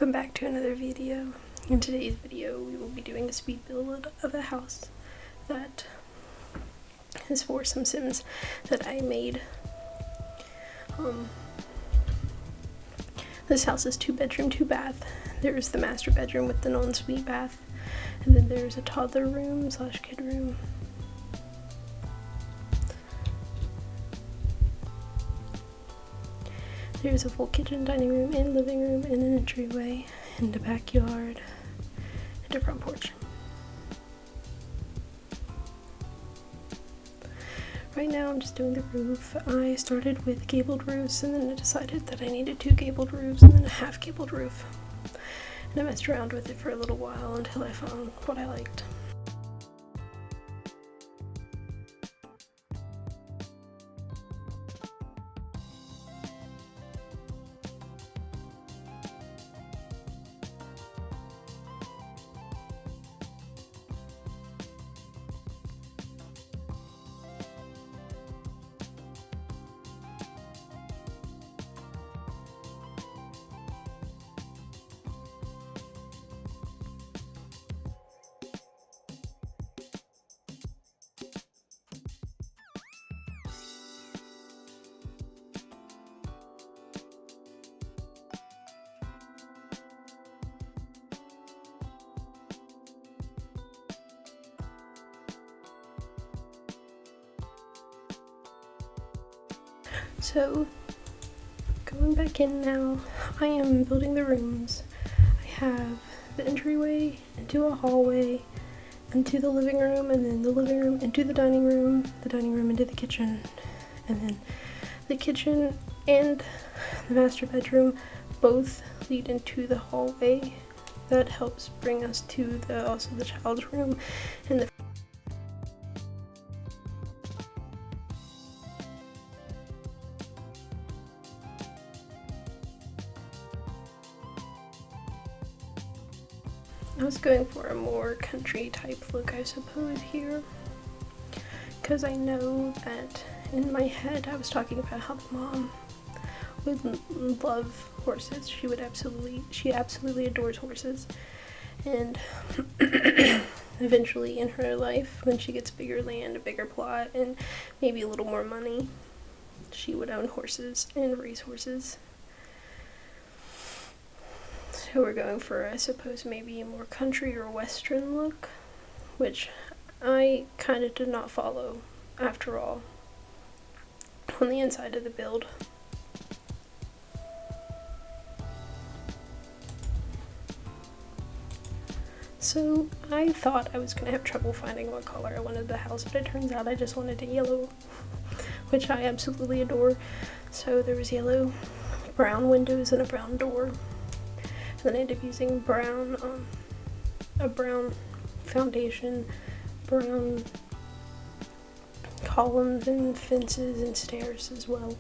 Welcome back to another video. In today's video we will be doing a speed build of a house that is for some Sims that I made. This house is 2-bedroom, 2-bath. There's the master bedroom with the non-suite bath, and then there's a toddler room / kid room. There's a full kitchen, dining room, and living room, and an entryway, and a backyard, and a front porch. Right now I'm just doing the roof. I started with gabled roofs, and then I decided that I needed 2 gabled roofs and then a half gabled roof. And I messed around with it for a little while until I found what I liked. So, going back in now, I am building the rooms. I have the entryway into a hallway, into the living room, and then the living room into the dining room into the kitchen, and then the kitchen and the master bedroom both lead into the hallway. That helps bring us to also the child's room and the I was going for a more country type look, I suppose, here, because I know that in my head I was talking about how the mom would love horses. She absolutely adores horses, and eventually in her life, when she gets bigger land, a bigger plot, and maybe a little more money, she would own horses and race horses. So we're going for, I suppose, maybe a more country or western look, which I kind of did not follow, after all, on the inside of the build. So I thought I was going to have trouble finding what color I wanted the house, but it turns out I just wanted a yellow, which I absolutely adore. So there was yellow, brown windows, and a brown door. Then I ended up using a brown foundation, brown columns and fences and stairs as well.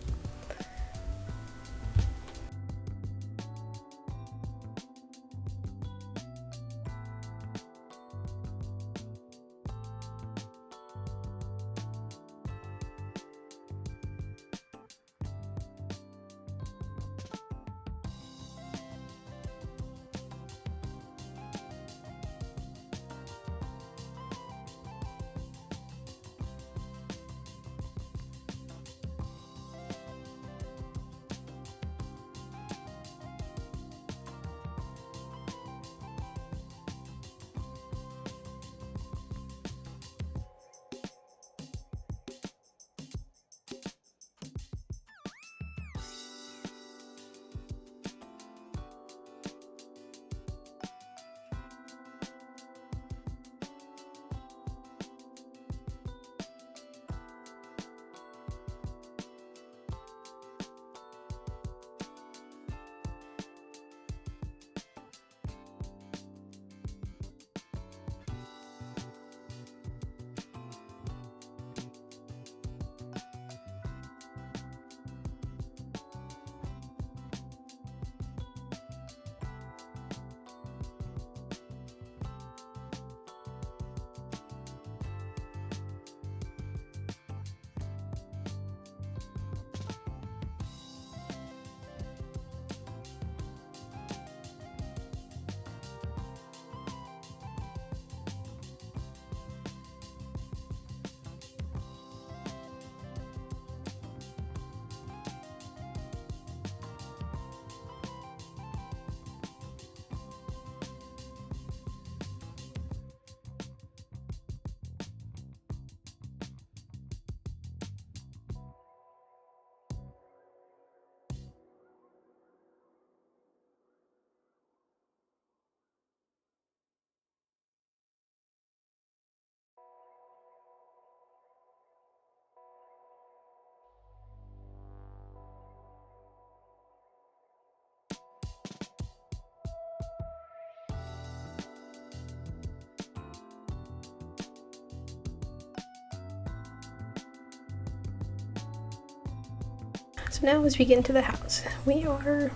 So now as we get into the house, we are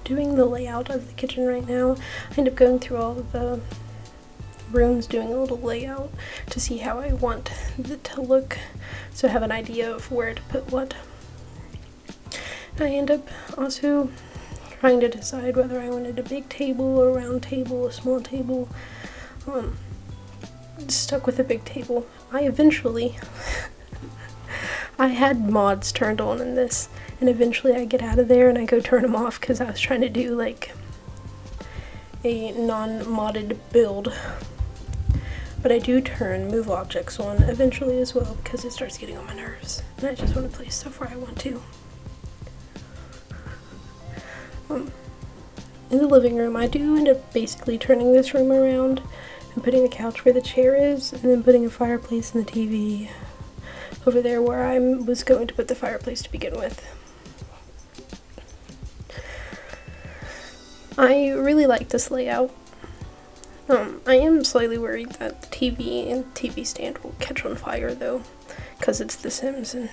doing the layout of the kitchen right now. I end up going through all of the rooms, doing a little layout to see how I want it to look, so I have an idea of where to put what. I end up also trying to decide whether I wanted a big table, a round table, a small table. Stuck with a big table. I had mods turned on in this, and eventually I get out of there and I go turn them off because I was trying to do like a non-modded build. But I do turn move objects on eventually as well because it starts getting on my nerves and I just want to place stuff where I want to. In the living room, I do end up basically turning this room around and putting the couch where the chair is, and then putting a fireplace and the TV over there where I was going to put the fireplace to begin with. I really like this layout. I am slightly worried that the TV and TV stand will catch on fire though, because it's The Sims and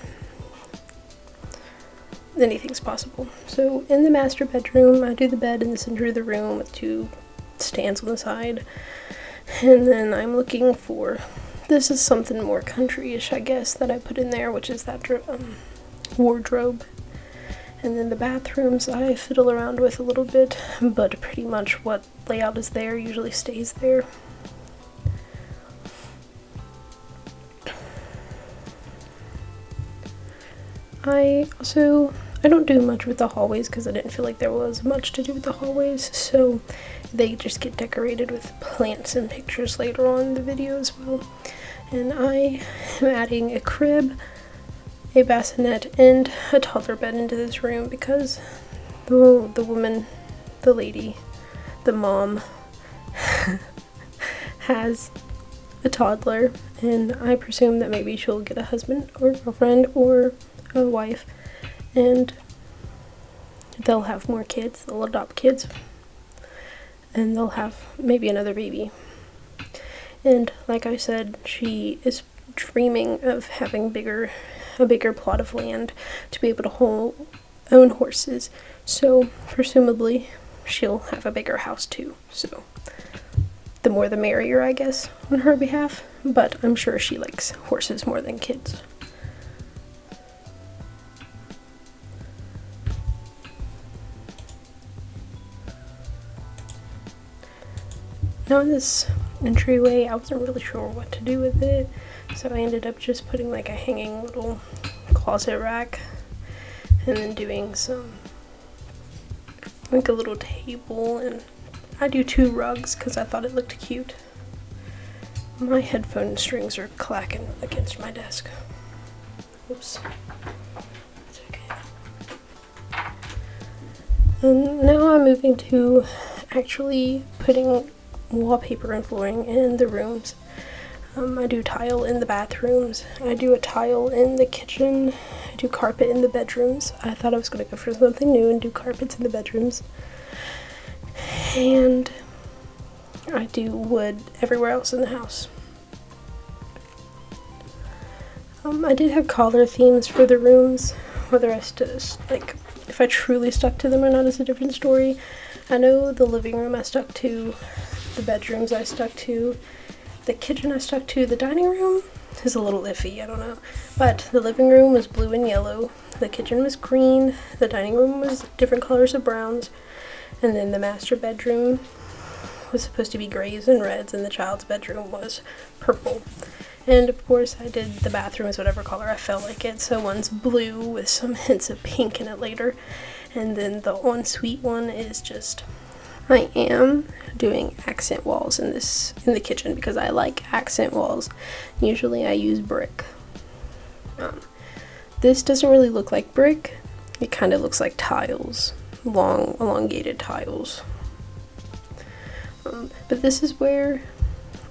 anything's possible. So in the master bedroom, I do the bed in the center of the room with two stands on the side. And then I'm looking for, this is something more country-ish, I guess, that I put in there, which is that wardrobe. And then the bathrooms I fiddle around with a little bit, but pretty much what layout is there usually stays there. I don't do much with the hallways because I didn't feel like there was much to do with the hallways, so they just get decorated with plants and pictures later on in the video as well. And I am adding a crib, a bassinet, and a toddler bed into this room because the woman, the lady, the mom has a toddler, and I presume that maybe she'll get a husband or girlfriend or a wife, and they'll have more kids, they'll adopt kids, and they'll have maybe another baby. And like I said, she is dreaming of having a bigger plot of land to be able to own horses, so presumably she'll have a bigger house too, so the more the merrier, I guess, on her behalf, but I'm sure she likes horses more than kids. Now in this entryway, I wasn't really sure what to do with it, so I ended up just putting like a hanging little closet rack, and then doing some, like a little table, and I do 2 rugs because I thought it looked cute. My headphone strings are clacking against my desk. Oops. It's okay. And now I'm moving to actually putting wallpaper and flooring in the rooms. I do tile in the bathrooms, I do a tile in the kitchen, I do carpet in the bedrooms. I thought I was going to go for something new and do carpets in the bedrooms. And I do wood everywhere else in the house. I did have color themes for the rooms. Whether if I truly stuck to them or not is a different story. I know the living room I stuck to, the bedrooms I stuck to, the kitchen I stuck to, the dining room is a little iffy, I don't know. But the living room was blue and yellow, the kitchen was green, the dining room was different colors of browns, and then the master bedroom was supposed to be grays and reds, and the child's bedroom was purple. And of course I did the bathrooms whatever color I felt like it, so one's blue with some hints of pink in it later, and then the ensuite one is just, I am doing accent walls in the kitchen because I like accent walls. Usually I use brick. This doesn't really look like brick, it kind of looks like tiles, long elongated tiles. But this is where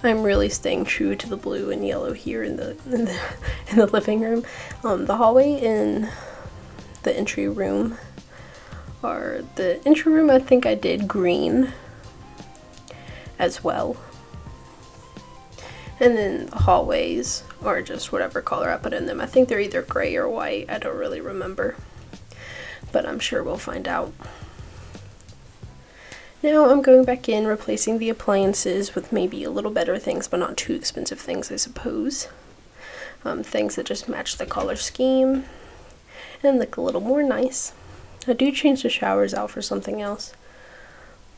I'm really staying true to the blue and yellow here in the living room. The hallway in the entry room, I think I did green as well. And then the hallways are just whatever color I put in them. I think they're either gray or white, I don't really remember. but I'm sure we'll find out. Now I'm going back in, replacing the appliances with maybe a little better things, but not too expensive things, I suppose. Things that just match the color scheme and look a little more nice. I do change the showers out for something else.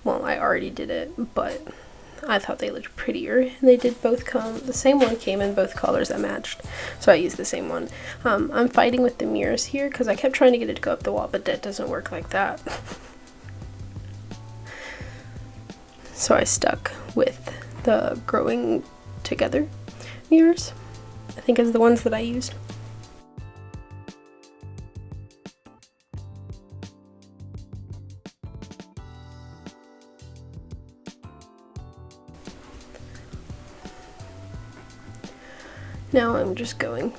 Well, I already did it, but I thought they looked prettier. And they did both come, the same one came in both colors that matched, so I used the same one. I'm fighting with the mirrors here because I kept trying to get it to go up the wall, but that doesn't work like that. So I stuck with the Growing Together mirrors, I think is the ones that I used. Now I'm just going,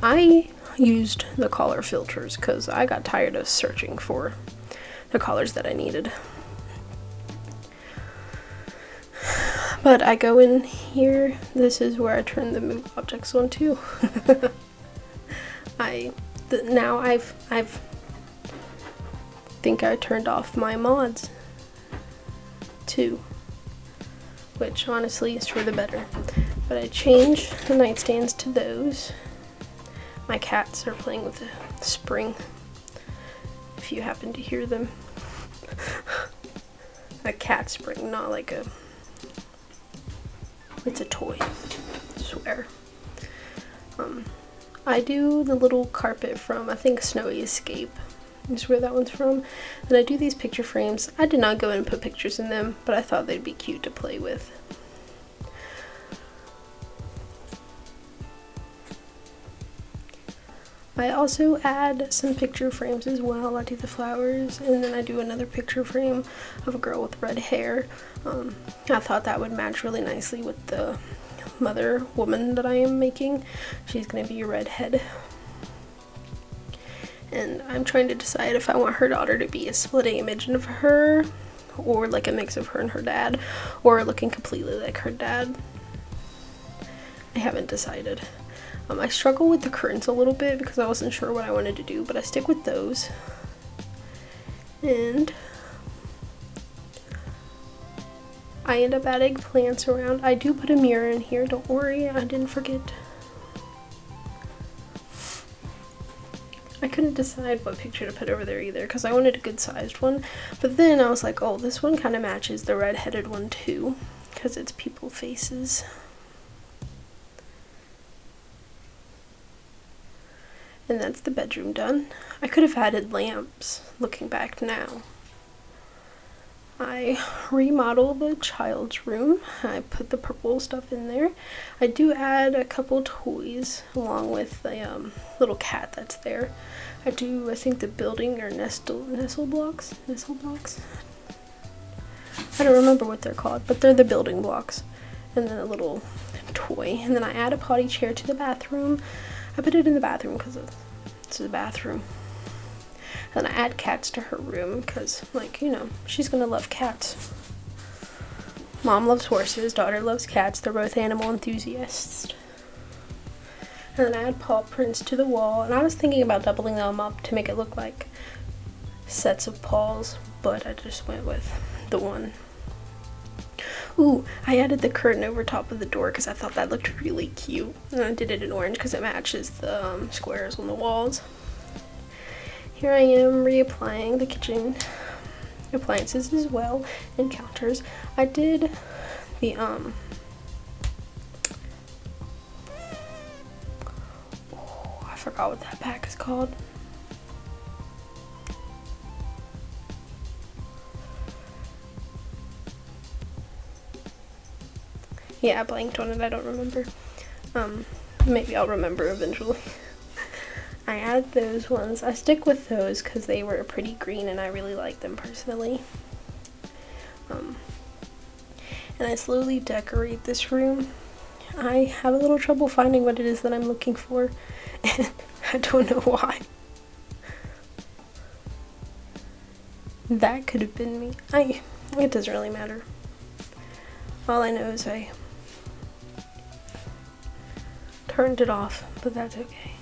I used the color filters because I got tired of searching for the colors that I needed. But I go in here, this is where I turn the move objects on too. Now I've think I turned off my mods too, which honestly is for the better. But I changed the nightstands to those. My cats are playing with a spring, if you happen to hear them. A cat spring, not like a, it's a toy, I swear. I do the little carpet from, I think, Snowy Escape is where that one's from. And I do these picture frames. I did not go in and put pictures in them, but I thought they'd be cute to play with. I also add some picture frames as well. I do the flowers, and then I do another picture frame of a girl with red hair. I thought that would match really nicely with the mother woman that I am making. She's gonna be a redhead. And I'm trying to decide if I want her daughter to be a split image of her, or like a mix of her and her dad, or looking completely like her dad. I haven't decided. I struggle with the curtains a little bit because I wasn't sure what I wanted to do, but I stick with those. And I end up adding plants around. I do put a mirror in here, don't worry, I didn't forget. I couldn't decide what picture to put over there either because I wanted a good sized one, but then I was like, oh, this one kind of matches the red-headed one too because it's people faces. And that's the bedroom done. I could have added lamps looking back now. I remodeled the child's room. I put the purple stuff in there. I do add a couple toys along with the little cat that's there. I think the building or nestle blocks. I don't remember what they're called, but they're the building blocks. And then a little toy. And then I add a potty chair to the bathroom. I put it in the bathroom because it's the bathroom. And I add cats to her room because, like, you know, she's gonna love cats. Mom loves horses, daughter loves cats. They're both animal enthusiasts. And then I add paw prints to the wall. And I was thinking about doubling them up to make it look like sets of paws, but I just went with the one. Ooh, I added the curtain over top of the door because I thought that looked really cute. And I did it in orange because it matches the squares on the walls. Here I am reapplying the kitchen appliances as well and counters. I did the oh, I forgot what that pack is called. Yeah, I blanked on it, I don't remember. Maybe I'll remember eventually. I add those ones. I stick with those because they were a pretty green and I really like them personally. And I slowly decorate this room. I have a little trouble finding what it is that I'm looking for, and I don't know why. That could have been me. It doesn't really matter. All I know is I turned it off, but that's okay.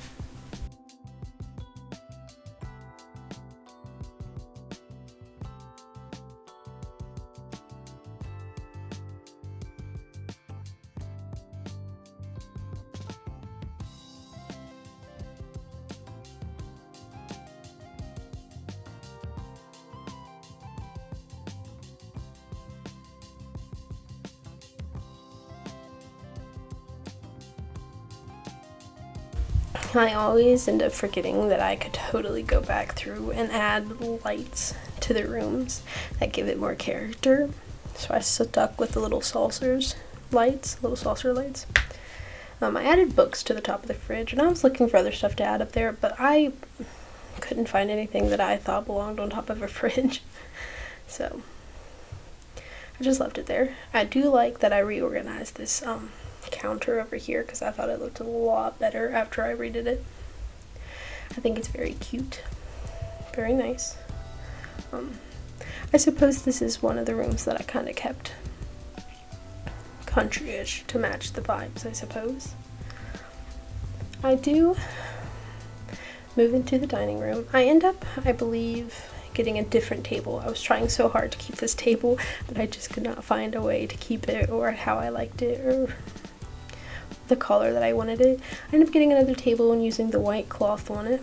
I always end up forgetting that I could totally go back through and add lights to the rooms that give it more character. So I stuck with the little saucer lights. I added books to the top of the fridge, and I was looking for other stuff to add up there, but I couldn't find anything that I thought belonged on top of a fridge. So I just left it there. I do like that I reorganized this counter over here because I thought it looked a lot better after I redid it. I think it's very cute, very nice. I suppose this is one of the rooms that I kind of kept country-ish to match the vibes, I suppose. I do move into the dining room. I end up, I believe, getting a different table. I was trying so hard to keep this table, but I just could not find a way to keep it or how I liked it or the color that I wanted it. I ended up getting another table and using the white cloth on it.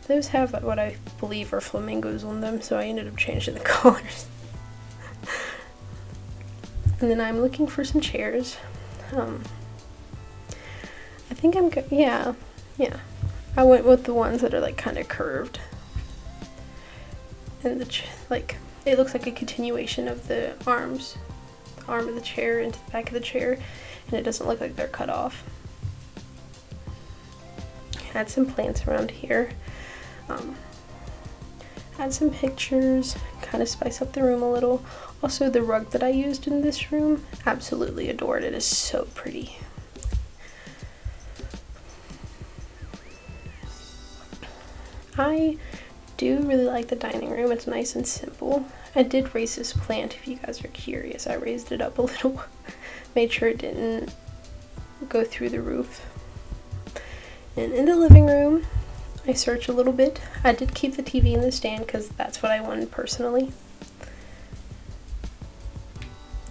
Those have what I believe are flamingos on them, so I ended up changing the colors. And then I'm looking for some chairs. I think I'm good. Yeah. I went with the ones that are like kind of curved. And it looks like a continuation of the arm of the chair into the back of the chair, and it doesn't look like they're cut off. Add some plants around here. Add some pictures, kind of spice up the room a little. Also, the rug that I used in this room, absolutely adored. It is so pretty. I do really like the dining room. It's nice and simple. I did raise this plant, if you guys are curious. I raised it up a little, made sure it didn't go through the roof. And in the living room, I searched a little bit. I did keep the TV in the stand because that's what I wanted personally.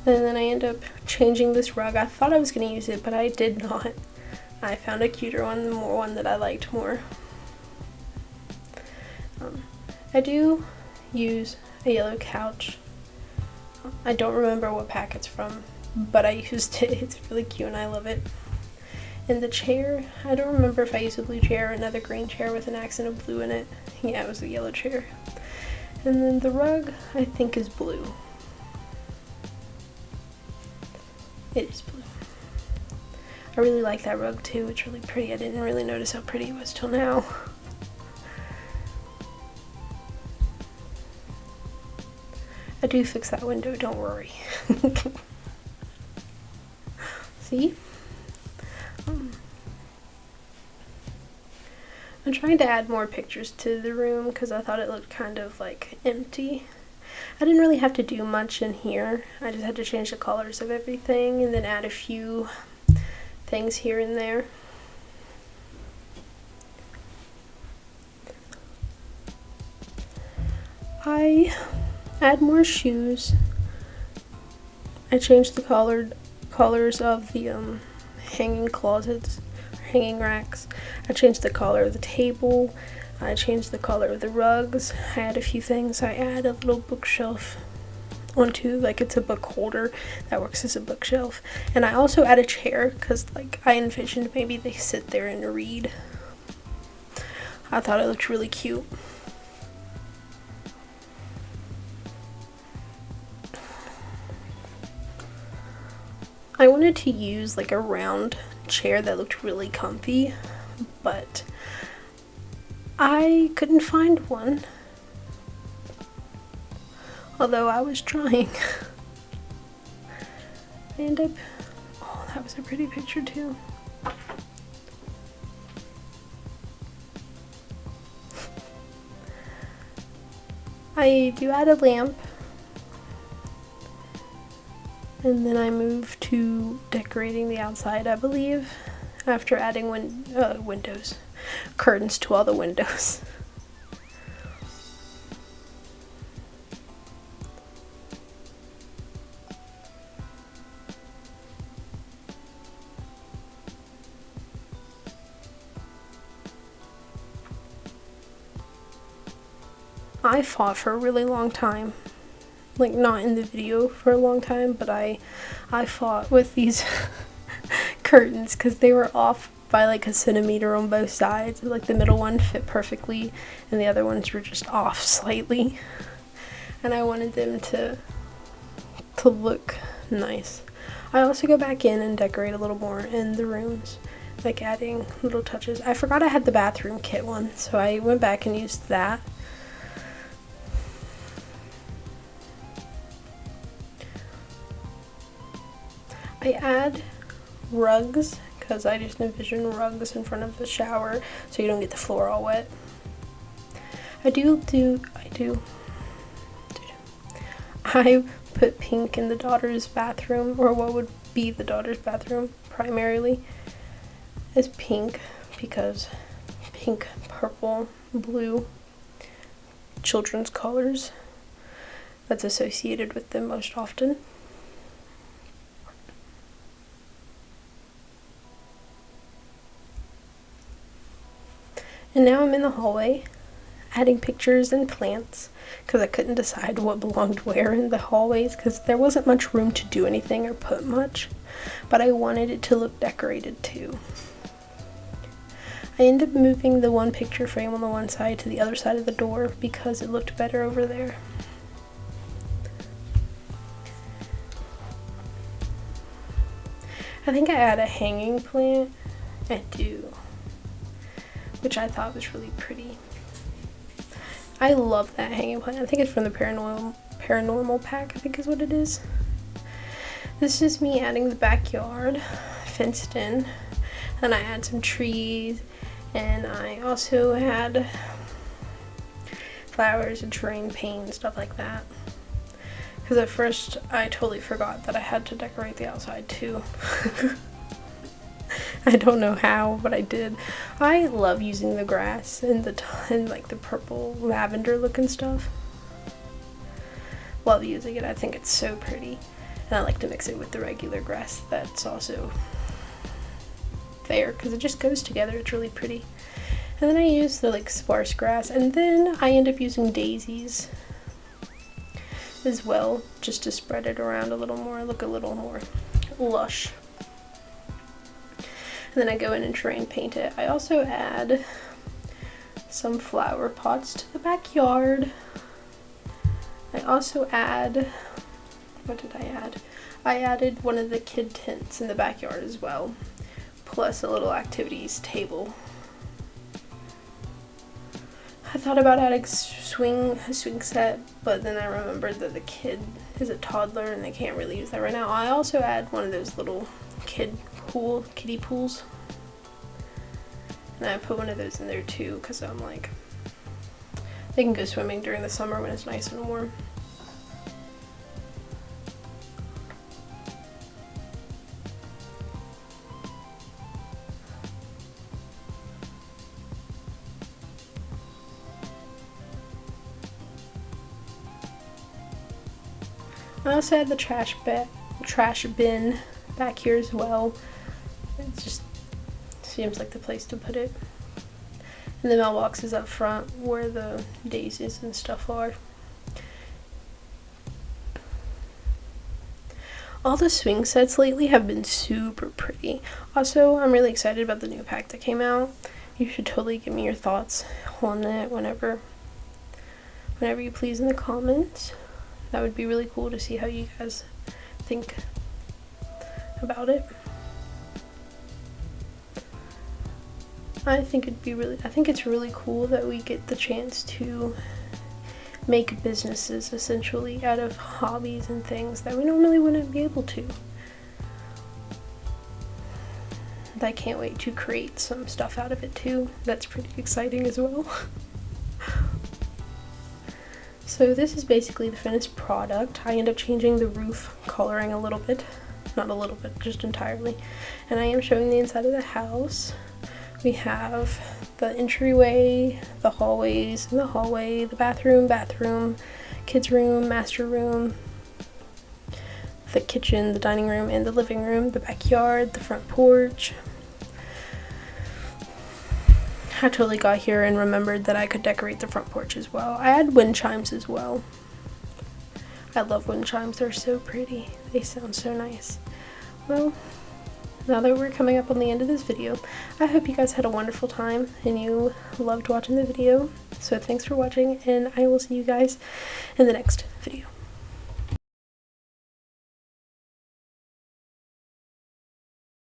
And then I ended up changing this rug. I thought I was going to use it, but I did not. I found a cuter one, one that I liked more. I do use a yellow couch. I don't remember what pack it's from, but I used it. It's really cute and I love it. And the chair, I don't remember if I used a blue chair or another green chair with an accent of blue in it. Yeah, it was a yellow chair. And then the rug, I think, is blue. It is blue. I really like that rug too. It's really pretty. I didn't really notice how pretty it was till now. I do fix that window, don't worry. See? I'm trying to add more pictures to the room because I thought it looked kind of like empty. I didn't really have to do much in here. I just had to change the colors of everything and then add a few things here and there. I add more shoes. I changed the colors of the hanging closets, hanging racks. I changed the color of the table. I changed the color of the rugs. I add a few things. I add a little bookshelf onto, like, it's a book holder that works as a bookshelf. And I also add a chair because, like, I envisioned maybe they sit there and read. I thought it looked really cute. I wanted to use like a round chair that looked really comfy, but I couldn't find one. Although I was trying. I ended up, oh, that was a pretty picture too. I do add a lamp. And then I moved to decorating the outside, I believe, after adding curtains to all the windows. I fought for a really long time. Like, not in the video for a long time, but I fought with these curtains because they were off by like a centimeter on both sides. Like the middle one fit perfectly and the other ones were just off slightly. And I wanted them to look nice. I also go back in and decorate a little more in the rooms, like adding little touches. I forgot I had the bathroom kit one, so I went back and used that. I add rugs because I just envision rugs in front of the shower so you don't get the floor all wet. I put pink in the daughter's bathroom, or what would be the daughter's bathroom primarily, as pink because pink, purple, blue, children's colors that's associated with them most often. And now I'm in the hallway adding pictures and plants because I couldn't decide what belonged where in the hallways because there wasn't much room to do anything or put much, but I wanted it to look decorated too. I ended up moving the one picture frame on the one side to the other side of the door because it looked better over there. I think I add a hanging plant. I do, which I thought was really pretty. I love that hanging plant. I think it's from the paranormal pack, I think is what it is. This is me adding the backyard, fenced in. Then I add some trees, and I also had flowers and terrain paint and stuff like that. Because at first I totally forgot that I had to decorate the outside too. I don't know how, but I did. I love using the grass and like the purple lavender looking stuff. Love using it. I think it's so pretty. And I like to mix it with the regular grass that's also there because it just goes together. It's really pretty. And then I use the like sparse grass, and then I end up using daisies as well just to spread it around a little more, look a little more lush. And then I go in and terrain paint it. I also add some flower pots to the backyard. I also add, what did I add? I added one of the kid tents in the backyard as well, plus a little activities table. I thought about adding a swing set, but then I remembered that the kid is a toddler and they can't really use that right now. I also add one of those little kiddie pools, and I put one of those in there too because I'm like, they can go swimming during the summer when it's nice and warm. I also had the trash bin back here as well. It just seems like the place to put it. And the mailbox is up front where the daisies and stuff are. All the swing sets lately have been super pretty. Also, I'm really excited about the new pack that came out. You should totally give me your thoughts on it whenever you please in the comments. That would be really cool to see how you guys think about it. I think it's really cool that we get the chance to make businesses essentially out of hobbies and things that we normally wouldn't be able to. And I can't wait to create some stuff out of it too. That's pretty exciting as well. So this is basically the finished product. I end up changing the roof coloring a little bit. Not a little bit, just entirely. And I am showing the inside of the house. We have the entryway, the hallways, in the hallway, the bathroom, kids' room, master room, the kitchen, the dining room, and the living room, the backyard, the front porch. I totally got here and remembered that I could decorate the front porch as well. I had wind chimes as well. I love wind chimes, they're so pretty. They sound so nice. Well, now that we're coming up on the end of this video, I hope you guys had a wonderful time and you loved watching the video. So thanks for watching, and I will see you guys in the next video.